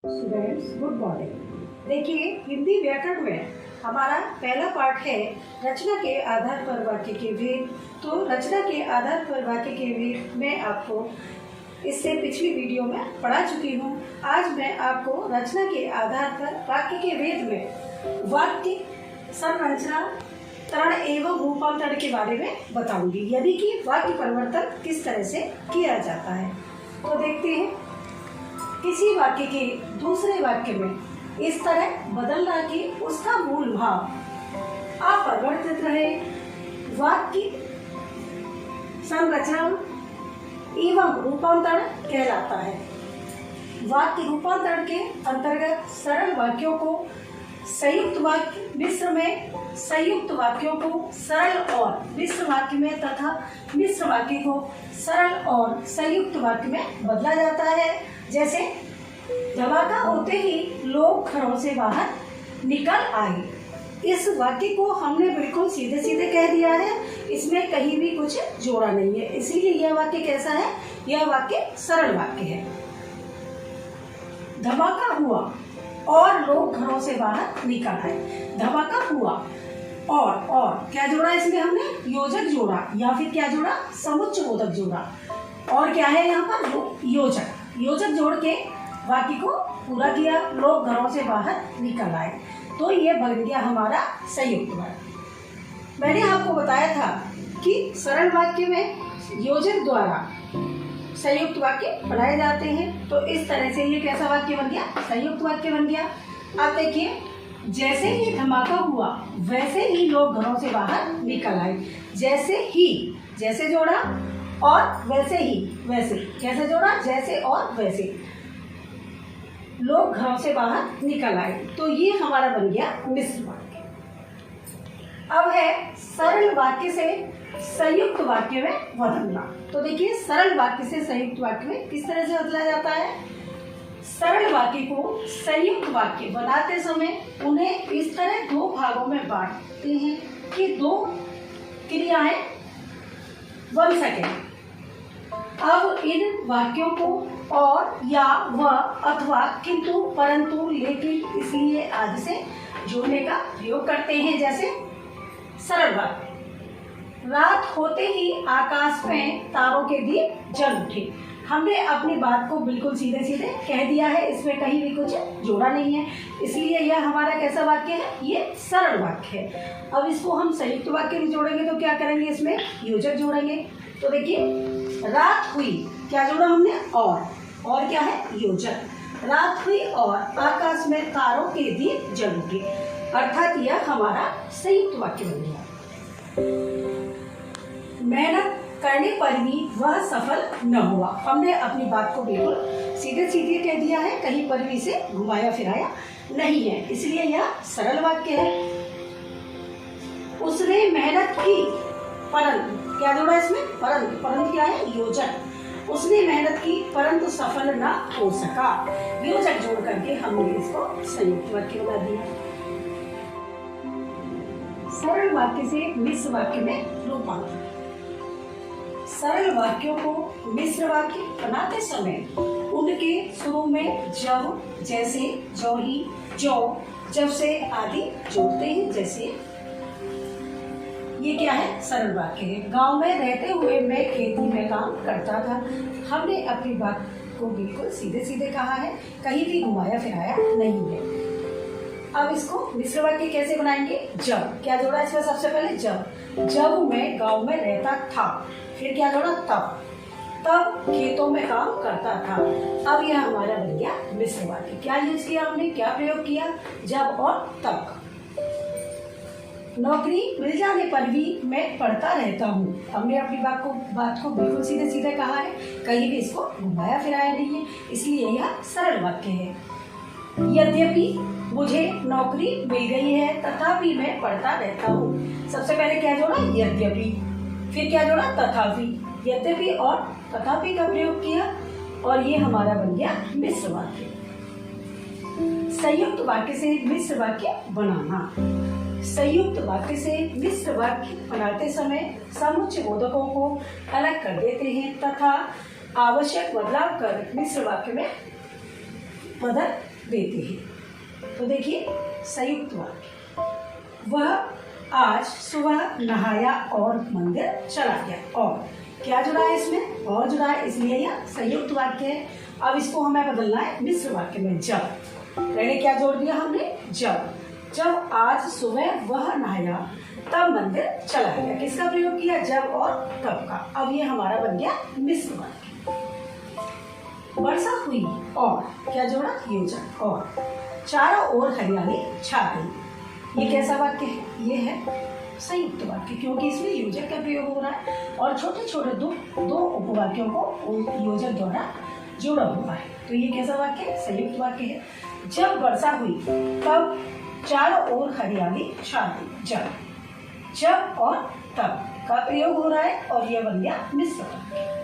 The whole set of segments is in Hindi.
Students good morning. देखिए, हिंदी व्याकरण में हमारा पहला पार्ट है रचना के आधार पर वाक्य के भेद। तो रचना के आधार पर वाक्य के भेद मैं आपको इससे पिछली वीडियो में पढ़ा चुकी हूँ। आज मैं आपको रचना के आधार पर वाक्य के भेद में वाक्य संरचना, तरण एवं रूपांतरण के बारे में बताऊंगी, यदि कि वाक्य परिवर्तन किस तरह से किया जाता है। तो देखते हैं, किसी वाक्य के दूसरे वाक्य में इस तरह बदलना कि उसका मूल भाव अपरिवर्तित रहे। वाक्य संरचना एवं रूपांतरण कहलाता है। वाक्य रूपांतरण के अंतर्गत सरल वाक्यों को संयुक्त वाक्य, मिश्र में संयुक्त वाक्यों को सरल और मिश्र वाक्य में तथा मिश्र वाक्य को सरल और संयुक्त वाक्य में बदला जाता है। जैसे धमाका होते ही लोग घरों से बाहर निकल आए। इस वाक्य को हमने बिल्कुल सीधे सीधे कह दिया है, इसमें कहीं भी कुछ जोड़ा नहीं है, इसीलिए यह वाक्य कैसा है? यह वाक्य सरल वाक्य है। धमाका हुआ और लोग घरों से बाहर निकल आए। धमाका हुआ और क्या जोड़ा इसमें हमने? योजक जोड़ा या फिर क्या जोड़ा? समुच्चय बोधक जोड़ा। और क्या है यहाँ पर? योजक। योजक जोड़ के वाक्य को पूरा किया, लोग घरों से बाहर निकल आए। तो ये बन गया हमारा संयुक्त वाक्य। मैंने आपको बताया था कि सरल वाक्य में योजक द्वारा संयुक्त वाक्य बनाए जाते हैं। तो इस तरह से ये कैसा वाक्य बन गया? संयुक्त वाक्य बन गया। अब देखिए, जैसे ही धमाका हुआ वैसे ही लोग घरों से बाहर निकल आए। जैसे ही, जैसे जोड़ा और वैसे ही, वैसे कैसे जोड़ा? जैसे और वैसे लोग घरों से बाहर निकल आए। तो ये हमारा बन गया मिश्र वाक्य। अब है सरल वाक्य से संयुक्त वाक्य में बदलना। तो देखिए, सरल वाक्य से संयुक्त वाक्य में किस तरह से बदला जाता है? सरल वाक्य को संयुक्त वाक्य बनाते समय उन्हें इस तरह दो भागों में बांटते हैं कि दो क्रियाएं बन सकें। अब इन वाक्यों को और, या, वह, अथवा, किंतु, परंतु, लेकिन, इसलिए आदि से जोड़ने का प्रयोग करते हैं। जैसे सरल वाक्य, रात होते ही आकाश में तारों के दीप जल उठे। हमने अपनी बात को बिल्कुल सीधे सीधे कह दिया है, इसमें कहीं भी कुछ जोड़ा नहीं है, इसलिए यह हमारा कैसा वाक्य है? ये सरल वाक्य है। अब इसको हम संयुक्त वाक्य में जोड़ेंगे तो क्या करेंगे? इसमें योजक जोड़ेंगे। तो देखिए, रात हुई, क्या जोड़ा हमने? और क्या है? योजक। रात हुई और आकाश में तारों के दीप जल उठे, अर्थात यह हमारा संयुक्त वाक्य बन गया। मेहनत करने पर भी वह सफल न हुआ। हमने अपनी बात को बिल्कुल सीधे सीधे कह दिया है, कहीं पर भी इसे घुमाया फिराया नहीं है, इसलिए यह सरल वाक्य है। उसने मेहनत की परंतु, क्या जोड़ा इसमें? परंतु क्या है? योजक। उसने मेहनत की परंतु सफल न हो सका। योजक जोड़ करके हमने इसको संयुक्त वाक्य बना दिया। सरल वाक्य से मिश्र वाक्य में रूपांतरण। सरल वाक्यों को मिश्र वाक्य बनाते समय उनके शुरू में जब, जैसे, जो ही, जो, जब से आदि जोड़ते हैं। जैसे ये क्या है? सरल वाक्य है। गांव में रहते हुए मैं खेती में काम करता था। हमने अपनी बात को बिल्कुल सीधे सीधे कहा है, कहीं भी घुमाया फिराया नहीं है। अब इसको मिश्र वाक्य कैसे बनाएंगे? जब, क्या जोड़ा इसमें? सबसे पहले जब मैं गांव में रहता था। फिर क्या जोड़ा? तब खेतों में काम करता था। अब यह हमारा बन गया मिश्र वाक्य। क्या यूज किया हमने? क्या प्रयोग किया? जब और तब। नौकरी मिल जाने पर भी मैं पढ़ता रहता हूँ। हमने अपनी बात को बिल्कुल सीधे सीधे कहा है, कहीं भी इसको घुमाया फिराया नहीं है, इसलिए यह सरल वाक्य है। यद्यपि मुझे नौकरी मिल गई है तथापि मैं पढ़ता रहता हूँ। सबसे पहले क्या जोड़ा? यद्यपि। फिर क्या जोड़ा? तथापि। यद्यपि और तथापि का प्रयोग किया और ये हमारा बन गया मिश्र वाक्य। संयुक्त वाक्य से मिश्र वाक्य बनाना। संयुक्त वाक्य से मिश्र वाक्य बनाते समय समुच्चय बोधकों को अलग कर देते हैं तथा आवश्यक बदलाव कर मिश्र वाक्य में बदल देते हैं। तो देखिए संयुक्त वाक्य, वह आज सुबह नहाया और मंदिर चला गया। और क्या जुड़ा है इसमें? और जुड़ा है, इसलिए यह संयुक्त वाक्य है। अब इसको हमें बदलना है मिश्र वाक्य में। जब, पहले क्या जोड़ दिया हमने? जब आज सुबह वह नहाया तब मंदिर चला गया। किसका प्रयोग किया? जब और तब का। अब ये हमारा बन गया मिश्र वाक्य। वर्षा हुई और क्या जोड़ा? योजक। और चारों ओर हरियाली छा गई। ये कैसा वाक्य है? ये है संयुक्त वाक्य, क्योंकि इसमें योजक का प्रयोग हो रहा है और छोटे छोटे दो उपवाक्यों को योजक द्वारा जोड़ा हुआ है। तो ये कैसा वाक्य है? संयुक्त वाक्य है। जब वर्षा हुई तब चारों ओर हरियाली छा गई। जब और तब का प्रयोग हो रहा है और यह बन गया मिश्र वाक्य।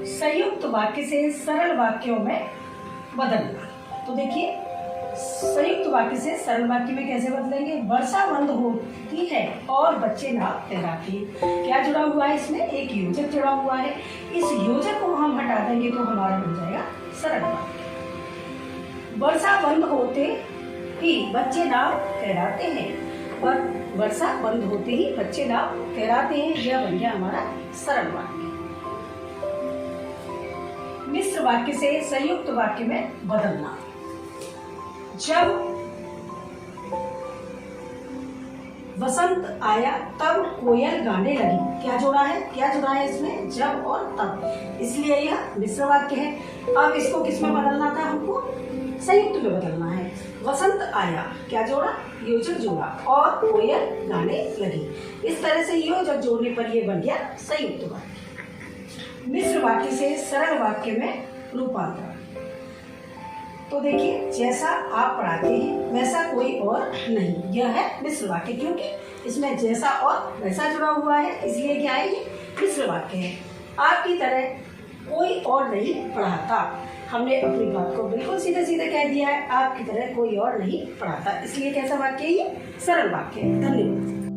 संयुक्त वाक्य से सरल वाक्यों में बदलना। तो देखिए संयुक्त वाक्य से सरल वाक्य में कैसे बदलेंगे? वर्षा बंद होती है और बच्चे नाव तैराते हैं। क्या जुड़ा हुआ है इसमें? एक योजक जुड़ा हुआ है। इस योजक को हम हटा देंगे तो हमारा बन जाएगा सरल वाक्य। वर्षा बंद होते ही बच्चे नाव तैराते हैं। और वर्षा बंद होते ही बच्चे नाव तैराते हैं, यह बन गया हमारा सरल वाक्य। मिश्र वाक्य से संयुक्त वाक्य में बदलना। जब वसंत आया तब कोयल गाने लगी। क्या जुड़ा है? क्या जुड़ा है इसमें? जब और तब, इसलिए यह मिश्र वाक्य है। अब इसको किस में बदलना था? हमको संयुक्त में बदलना है। वसंत आया, क्या जोड़ा? योजक जोड़ा, और कोयल गाने लगी। इस तरह से योजक जोड़ने पर यह बन गया संयुक्त वाक्य। मिश्र वाक्य से सरल वाक्य में रूपांतरण। तो देखिए जैसा आप पढ़ाते हैं वैसा कोई और नहीं, यह है मिश्र वाक्य, क्योंकि इसमें जैसा और वैसा जुड़ा हुआ है, इसलिए क्या है? ये मिश्र वाक्य है। आपकी तरह कोई और नहीं पढ़ाता। हमने अपनी बात को बिल्कुल सीधे सीधे कह दिया है, आपकी तरह कोई और नहीं पढ़ाता, इसलिए कैसा वाक्य है? ये सरल वाक्य है। धन्यवाद।